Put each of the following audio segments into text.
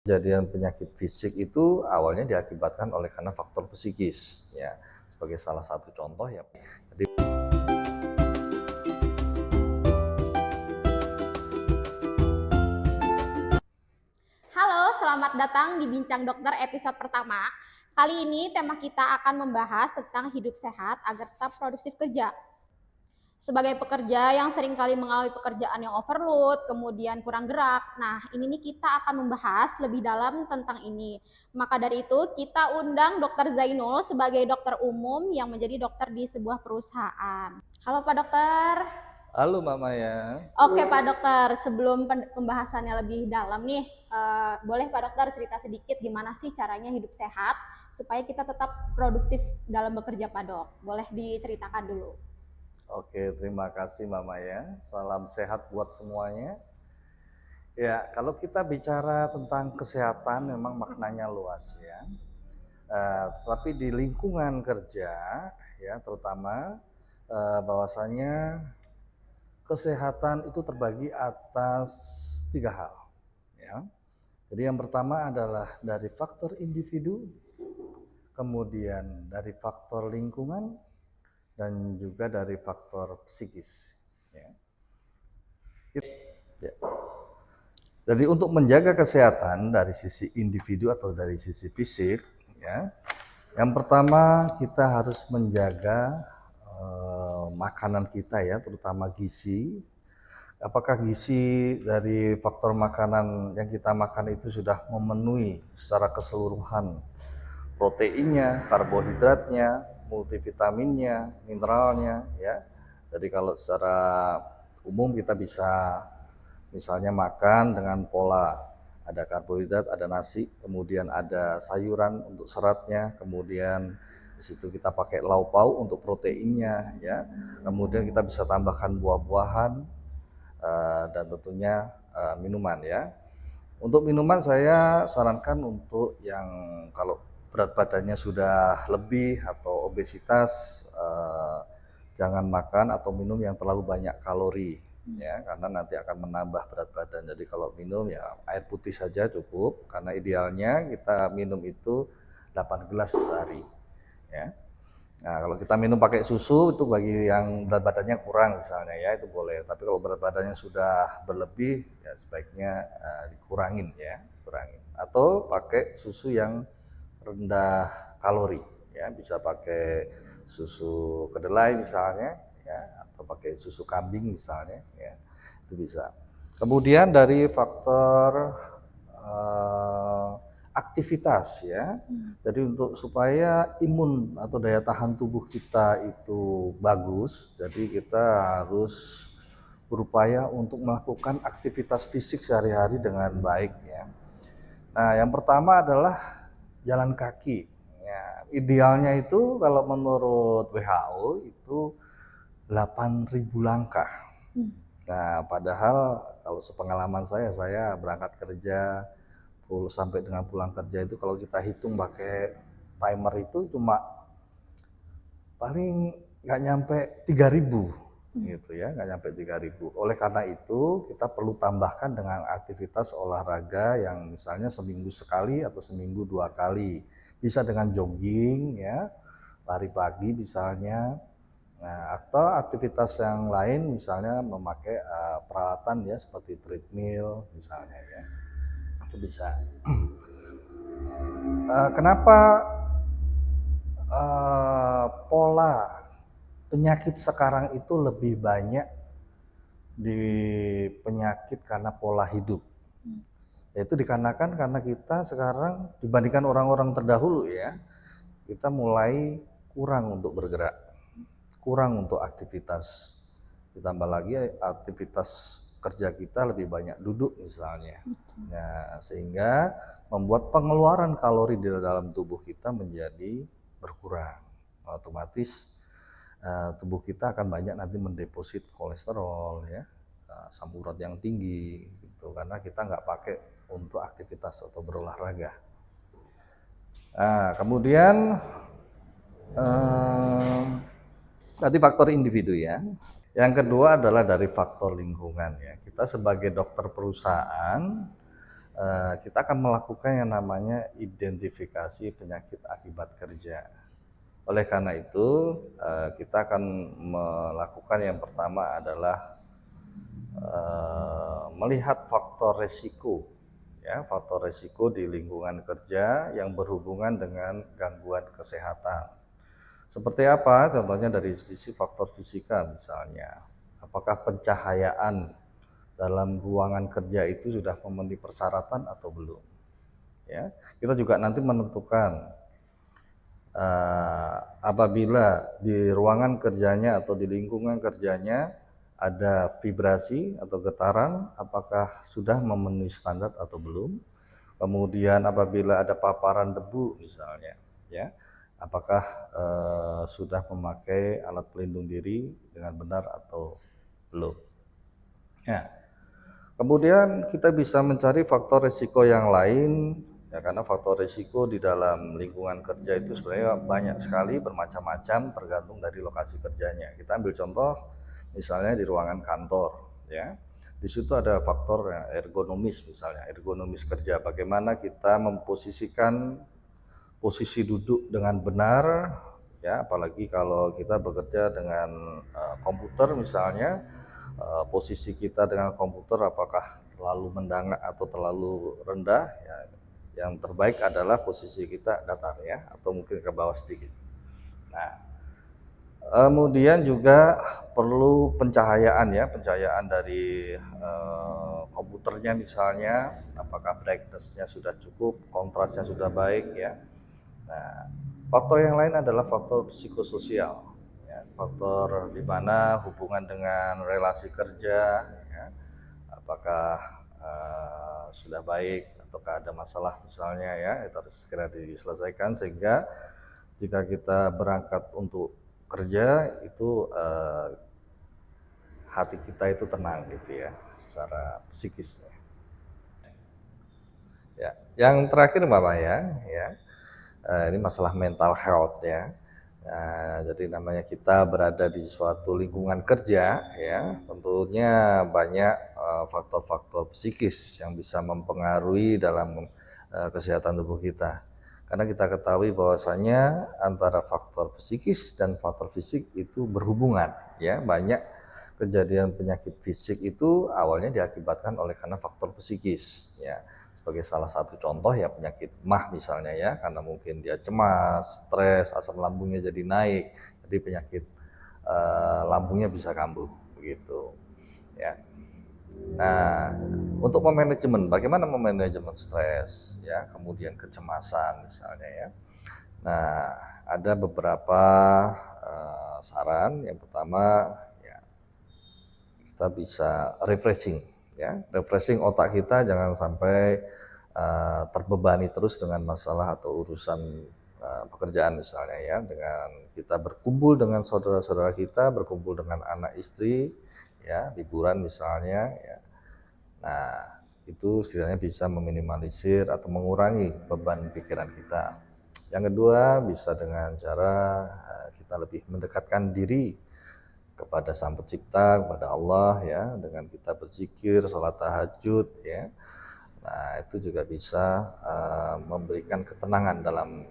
Kejadian penyakit fisik itu awalnya diakibatkan oleh karena faktor psikis, ya. Sebagai salah satu contoh ya. Jadi Halo, selamat datang di Bincang Dokter episode pertama. Kali ini tema kita akan membahas tentang hidup sehat agar tetap produktif kerja. Sebagai pekerja yang seringkali mengalami pekerjaan yang overload, kemudian kurang gerak. Nah, ini nih kita akan membahas lebih dalam tentang ini. Maka dari itu, kita undang Dr. Zainul sebagai dokter umum yang menjadi dokter di sebuah perusahaan. Halo Pak Dokter. halo Mbak Maya. Oke Pak Dokter, sebelum pembahasannya lebih dalam nih, boleh Pak Dokter cerita sedikit gimana sih caranya hidup sehat supaya kita tetap produktif dalam bekerja Pak Dok? Boleh diceritakan dulu. Oke, terima kasih Mbak Maya. Salam sehat buat semuanya. Ya, kalau kita bicara tentang kesehatan memang maknanya luas ya. Tapi di lingkungan kerja ya terutama bahwasanya kesehatan itu terbagi atas 3 hal ya. Jadi yang pertama adalah dari faktor individu, kemudian dari faktor lingkungan, dan juga dari faktor psikis. Ya. Jadi untuk menjaga kesehatan dari sisi individu atau dari sisi fisik, ya, yang pertama kita harus menjaga makanan kita ya, terutama gizi. Apakah gizi dari faktor makanan yang kita makan itu sudah memenuhi secara keseluruhan proteinnya, karbohidratnya, multivitaminnya, mineralnya ya. Jadi kalau secara umum kita bisa misalnya makan dengan pola ada karbohidrat, ada nasi, kemudian ada sayuran untuk seratnya, kemudian di situ kita pakai lauk pauk untuk proteinnya ya. Kemudian kita bisa tambahkan buah-buahan dan tentunya minuman ya. Untuk minuman saya sarankan untuk yang kalau berat badannya sudah lebih atau obesitas, jangan makan atau minum yang terlalu banyak kalori ya, karena nanti akan menambah berat badan. Jadi kalau minum ya air putih saja cukup, karena idealnya kita minum itu 8 gelas sehari ya. Nah, kalau kita minum pakai susu itu bagi yang berat badannya kurang misalnya ya itu boleh. Tapi kalau berat badannya sudah berlebih ya sebaiknya dikurangin ya, kurangin. Atau pakai susu yang rendah kalori ya, bisa pakai susu kedelai misalnya ya, atau pakai susu kambing misalnya ya, itu bisa. Kemudian dari faktor eh, aktivitas ya. Jadi untuk supaya imun atau daya tahan tubuh kita itu bagus, jadi kita harus berupaya untuk melakukan aktivitas fisik sehari-hari dengan baik ya. Nah, yang pertama adalah jalan kaki. Ya, idealnya itu kalau menurut WHO itu 8.000 langkah. Nah, padahal kalau sepengalaman saya berangkat kerja sampai dengan pulang kerja itu kalau kita hitung pakai timer itu cuma paling nggak nyampe 3.000 gitu ya, nggak nyampe 3.000. Oleh karena itu kita perlu tambahkan dengan aktivitas olahraga yang misalnya seminggu sekali atau seminggu 2 kali. Bisa dengan jogging ya, lari pagi misalnya. Nah, atau aktivitas yang lain misalnya memakai peralatan ya seperti treadmill misalnya ya. Itu bisa. Kenapa pola penyakit sekarang itu lebih banyak di penyakit karena pola hidup? Yaitu dikarenakan karena kita sekarang dibandingkan orang-orang terdahulu ya, kita mulai kurang untuk bergerak, kurang untuk aktivitas. Ditambah lagi aktivitas kerja kita lebih banyak duduk misalnya. Nah, sehingga membuat pengeluaran kalori di dalam tubuh kita menjadi berkurang. Otomatis tubuh kita akan banyak nanti mendeposit kolesterol ya, asam urat yang tinggi gitu, karena kita nggak pakai untuk aktivitas atau berolahraga. Nah, kemudian tadi faktor individu ya. Yang kedua adalah dari faktor lingkungan ya. Kita sebagai dokter perusahaan kita akan melakukan yang namanya identifikasi penyakit akibat kerja. Oleh karena itu, kita akan melakukan yang pertama adalah melihat faktor resiko, ya, faktor resiko di lingkungan kerja yang berhubungan dengan gangguan kesehatan. Seperti apa? Contohnya dari sisi faktor fisika misalnya. Apakah pencahayaan dalam ruangan kerja itu sudah memenuhi persyaratan atau belum? Ya, kita juga nanti menentukan apabila di ruangan kerjanya atau di lingkungan kerjanya ada vibrasi atau getaran, apakah sudah memenuhi standar atau belum? Kemudian apabila ada paparan debu misalnya, ya, apakah sudah memakai alat pelindung diri dengan benar atau belum? Ya. Kemudian kita bisa mencari faktor risiko yang lain, ya, karena faktor risiko di dalam lingkungan kerja itu sebenarnya banyak sekali, bermacam-macam, tergantung dari lokasi kerjanya. Kita ambil contoh misalnya di ruangan kantor, ya. Di situ ada faktor ergonomis misalnya, ergonomis kerja, bagaimana kita memposisikan posisi duduk dengan benar, ya, apalagi kalau kita bekerja dengan komputer misalnya, posisi kita dengan komputer apakah terlalu mendangak atau terlalu rendah, ya, yang terbaik adalah posisi kita datar, ya, atau mungkin ke bawah sedikit. Nah, kemudian juga perlu pencahayaan, ya, pencahayaan dari komputernya misalnya, apakah brightness-nya sudah cukup, kontrasnya sudah baik, ya. Nah, faktor yang lain adalah faktor psikososial, ya, faktor di mana hubungan dengan relasi kerja, ya, apakah sudah baik ataukah ada masalah misalnya, ya, itu harus segera diselesaikan sehingga jika kita berangkat untuk kerja itu hati kita itu tenang gitu, ya, secara psikisnya. Ya, yang terakhir Mbak Maya, ya, ini masalah mental health, ya. Nah, jadi namanya kita berada di suatu lingkungan kerja, ya, tentunya banyak faktor-faktor psikis yang bisa mempengaruhi dalam kesehatan tubuh kita. Karena kita ketahui bahwasanya antara faktor psikis dan faktor fisik itu berhubungan, ya. Banyak kejadian penyakit fisik itu awalnya diakibatkan oleh karena faktor psikis, ya. Sebagai salah satu contoh ya penyakit MAH misalnya, ya, karena mungkin dia cemas, stres, asam lambungnya jadi naik, jadi penyakit lambungnya bisa kambuh begitu, ya. Nah, untuk memanajemen, bagaimana memanajemen stres, ya, kemudian kecemasan misalnya, ya. Nah, ada beberapa saran. Yang pertama, ya, kita bisa refreshing, ya, refreshing otak kita, jangan sampai terbebani terus dengan masalah atau urusan pekerjaan misalnya, ya, dengan kita berkumpul dengan saudara-saudara kita, berkumpul dengan anak istri, ya, liburan misalnya, ya. Nah, itu setidaknya bisa meminimalisir atau mengurangi beban pikiran kita. Yang kedua, bisa dengan cara kita lebih mendekatkan diri kepada Sang Pencipta, kepada Allah, ya, dengan kita berzikir, sholat tahajud, ya. Nah, itu juga bisa memberikan ketenangan dalam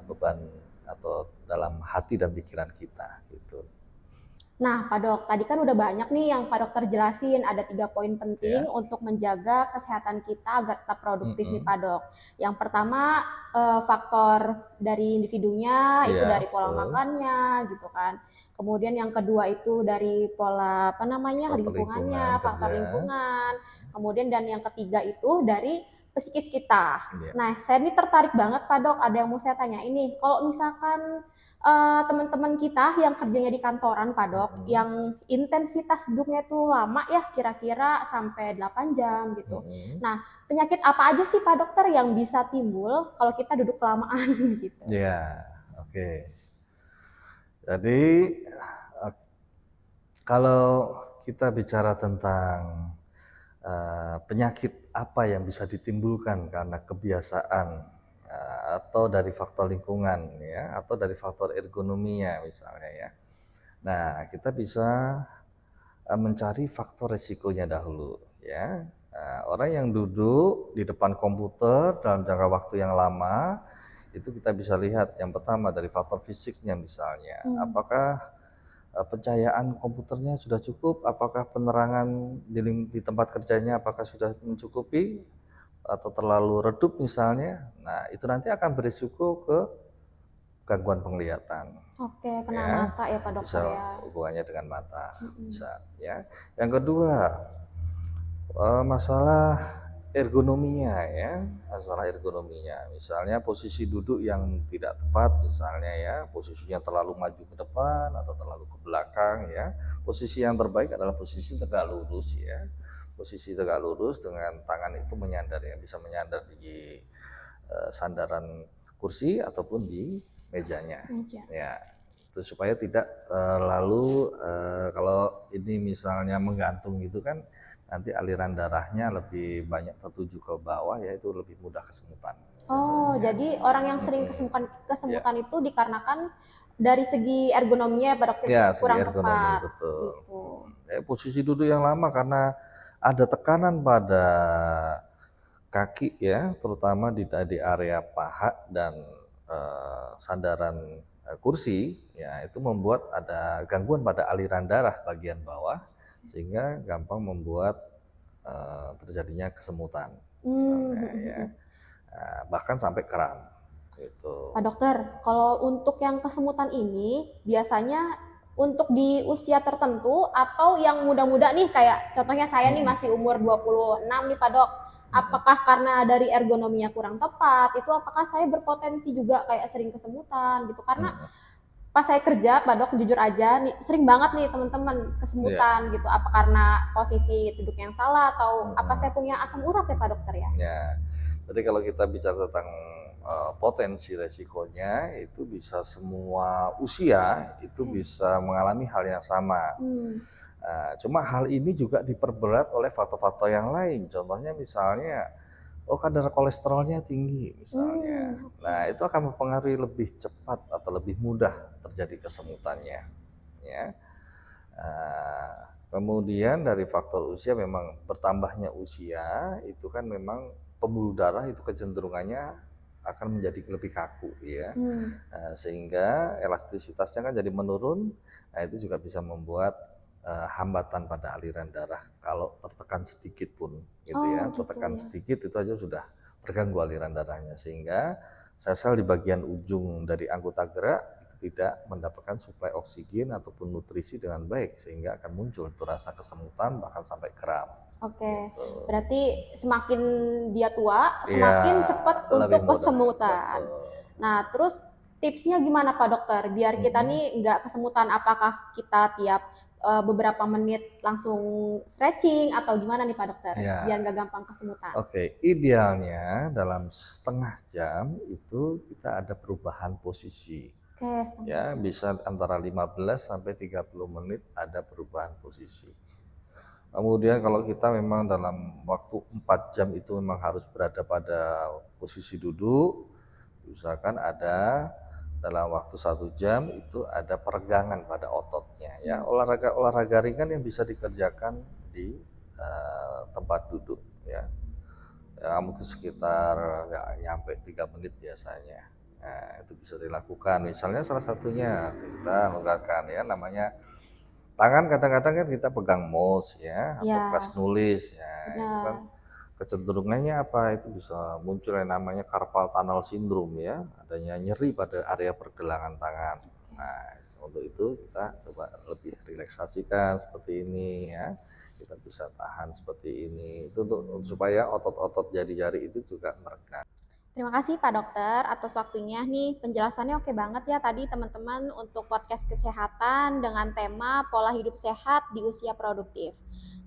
beban atau dalam hati dan pikiran kita, gitu. Nah, Pak Dok, tadi kan udah banyak nih yang Pak Dokter jelasin, ada 3 poin penting Ya. untuk menjaga kesehatan kita agar tetap produktif nih Mm-mm. Pak Dok. Yang pertama, faktor dari individunya, itu Iya, dari pola betul. makannya gitu kan. Kemudian yang kedua itu dari pola, apa namanya, Faktor lingkungan lingkungannya, faktor kerja. lingkungan. Kemudian dan yang ketiga itu dari psikis kita. Iya. Nah, saya ini tertarik banget Pak Dok, ada yang mau saya tanya ini. Kalau misalkan teman-teman kita yang kerjanya di kantoran, Pak Dok, Mm-mm. yang intensitas duduknya tuh lama ya, kira-kira sampai 8 jam gitu. Mm-mm. Nah, penyakit apa aja sih Pak Dokter yang bisa timbul kalau kita duduk kelamaan gitu? Ya, oke. Jadi kalau kita bicara tentang penyakit apa yang bisa ditimbulkan karena kebiasaan atau dari faktor lingkungan, ya, atau dari faktor ergonominya misalnya, ya. Nah, kita bisa mencari faktor resikonya dahulu, ya. Nah, orang yang duduk di depan komputer dalam jangka waktu yang lama, itu kita bisa lihat yang pertama dari faktor fisiknya misalnya, apakah pencahayaan komputernya sudah cukup, apakah penerangan di tempat kerjanya apakah sudah mencukupi atau terlalu redup misalnya. Nah, itu nanti akan berisiko ke gangguan penglihatan. Oke, kena Ya, mata ya Pak bisa Dokter ya. hubungannya dengan mata, bisa ya. Yang kedua, masalah ergonominya ya, masalah ergonominya. Misalnya posisi duduk yang tidak tepat misalnya ya, posisinya terlalu maju ke depan atau terlalu ke belakang ya. Posisi yang terbaik adalah posisi tegak lurus ya. Posisi tegak lurus dengan tangan itu menyandar ya, bisa menyandar di sandaran kursi ataupun di mejanya. Ya, itu supaya tidak lalu kalau ini misalnya menggantung gitu kan, nanti aliran darahnya lebih banyak tertuju ke bawah ya, itu lebih mudah kesemutan. Oh, jadi orang yang sering kesemutan itu dikarenakan dari segi ergonominya ya Pak Dokter Ya, segi kurang ergonomi tepat. betul. Gitu. Posisi duduk yang lama karena ada tekanan pada kaki ya, terutama di area paha dan sandaran kursi ya, itu membuat ada gangguan pada aliran darah bagian bawah sehingga gampang membuat terjadinya kesemutan misalnya ya. Nah, bahkan sampai kram gitu. Pak Dokter, kalau untuk yang kesemutan ini biasanya untuk di usia tertentu atau yang muda-muda nih kayak contohnya saya nih masih umur 26 nih Pak Dok. Apakah karena dari ergonominya kurang tepat, itu apakah saya berpotensi juga kayak sering kesemutan gitu? Karena pas saya kerja, Pak Dok, jujur aja nih sering banget nih teman-teman kesemutan gitu. Apa karena posisi duduk yang salah atau apa saya punya asam urat ya Pak Dokter ya? Ya, jadi kalau kita bicara tentang potensi resikonya itu bisa semua usia itu bisa mengalami hal yang sama. Cuma hal ini juga diperberat oleh faktor-faktor yang lain. Contohnya misalnya, kadar kolesterolnya tinggi misalnya. Nah, itu akan mempengaruhi lebih cepat atau lebih mudah terjadi kesemutannya. Ya. Kemudian dari faktor usia memang bertambahnya usia itu kan memang pembuluh darah itu kecenderungannya akan menjadi lebih kaku ya. Sehingga elastisitasnya kan jadi menurun. Nah, itu juga bisa membuat hambatan pada aliran darah kalau tertekan sedikit pun gitu ya. Tertekan sedikit itu aja sudah terganggu aliran darahnya sehingga sel-sel di bagian ujung dari anggota gerak tidak mendapatkan suplai oksigen ataupun nutrisi dengan baik sehingga akan muncul itu rasa kesemutan bahkan sampai kram. Oke, berarti semakin dia tua semakin cepat untuk kesemutan. Nah, terus tipsnya gimana Pak Dokter biar kita nih nggak kesemutan? Apakah kita tiap beberapa menit langsung stretching atau gimana nih Pak Dokter biar nggak gampang kesemutan? Oke, idealnya dalam setengah jam itu kita ada perubahan posisi. Ya, bisa antara 15 sampai 30 menit ada perubahan posisi. Kemudian kalau kita memang dalam waktu 4 jam itu memang harus berada pada posisi duduk, misalkan ada dalam waktu 1 jam itu ada peregangan pada ototnya ya, olahraga ringan yang bisa dikerjakan di tempat duduk ya. Mungkin sekitar nggak nyampe 3 menit biasanya. Nah, itu bisa dilakukan. Misalnya salah satunya kita longgarkan ya, namanya tangan kadang-kadang kan kita pegang mouse ya, atau keras nulis ya. Itu kan kecenderungannya apa? Itu bisa muncul yang namanya carpal tunnel syndrome ya, adanya nyeri pada area pergelangan tangan. Nah, untuk itu kita coba lebih relaksasikan seperti ini ya. Kita bisa tahan seperti ini. Itu untuk supaya otot-otot jari-jari itu juga mereka. Terima kasih Pak Dokter atas waktunya nih, penjelasannya oke banget ya tadi teman-teman untuk podcast kesehatan dengan tema pola hidup sehat di usia produktif.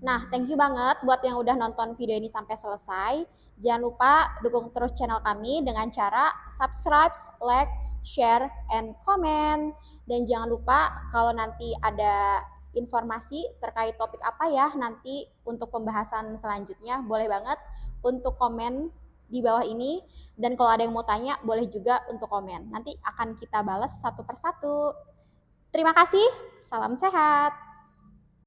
Nah, thank you banget buat yang udah nonton video ini sampai selesai. Jangan lupa dukung terus channel kami dengan cara subscribe, like, share, and comment. Dan jangan lupa kalau nanti ada informasi terkait topik apa ya nanti untuk pembahasan selanjutnya, boleh banget untuk komen di bawah ini. Dan kalau ada yang mau tanya, boleh juga untuk komen. Nanti akan kita balas satu persatu. Terima kasih, salam sehat.